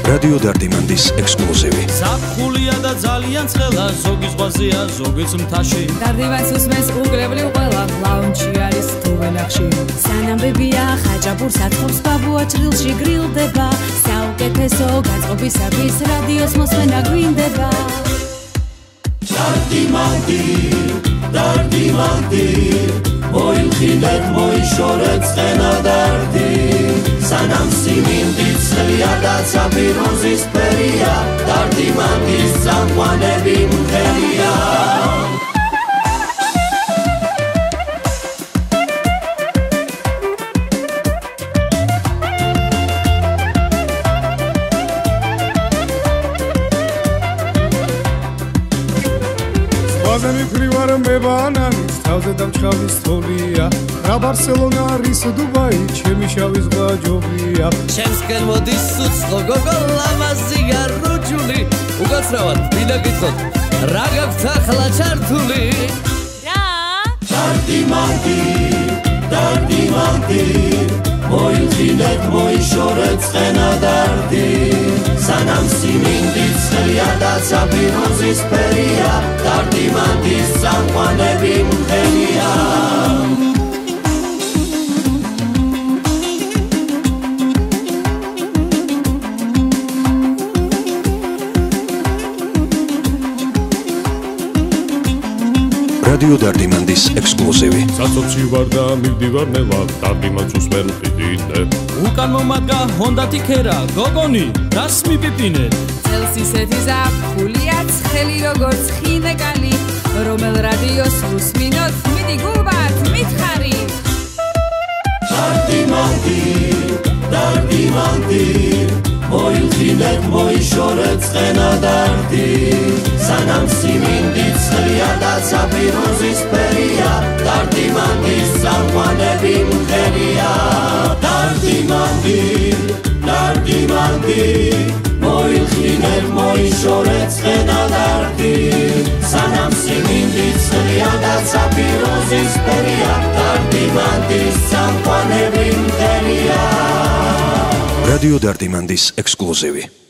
რადიო დარდიმანდის ექსკლუზივი. ზაფხულია და ძალიან ცხელა, ზოგი ზღვაზეა, ზოგიც მთაში. დარდიმანს უსმენს უგრებლივ ყველა, ლაუნჯი არის თუ ვენახში. სანამბებია, ხაჭაპურს აწყობს, ბაბუა ჭრილში გრილდება. საუკეთესო გაწყობისათვის რადიოს მოსმენა გვინდება. დარდიმანდი, მოილხილეთ, მოიშორეთ წყენა დარდი. სანამ სიმინდი ცლია და ცაპიროზის ფერია, დარდიმანდის წამყვანები მღერია. ზღვაზე მიფრივარ მე ბანანის, თავზე დამჩხავლის თოლია. რა ბარსელონა არის დუბაი, ჩემი შავი ზღვა ჯობია. ჩემსკენ მოდის უცხო გოგო ლამაზია რუჯული. უკაცრავად მინდა გითხოთ, რა გაქვთ ახლა ჩართული? დარდიმანდი, მოილხილეთ, მოიშორეთ წყენა დარდი. სანამ სიმინდი ცხელია და ცაპიროზის ფერია, დარდიმანდის წამყვანები მღერია. რადიო დარდიმანდის ექსკლუზივი. საცოცი ვარ და მივდივარ ნელა, დარდიმანს უსმენ ყიდინე. უკან მომადგა ჰონდათი ქერა, გოგონი, რას მიპიპინეთ? წელს ისეთი ზაფხულია, ცხელი როგორც ხინეკალი. რომელ რადიოს უსმინოთ, მიდი გუბათ, მითხარი. დარდიმანდი, მოილხილეთ, მოიშორეთ წყენა დარდი. სანამ სიმინდი ცხელია და ცაპიროზის ფერია, დარდიმანდის წამყვანები მღერია. დარდიმანდი, მოილხილეთ, მოიშორეთ წყენა დარდი. სანამ სიმინდი ცხელია და ცაპიროზის ფერია, დარდიმანდის წამყვანები მღერია. რადიო დარდიმანდის ექსკლუზივი.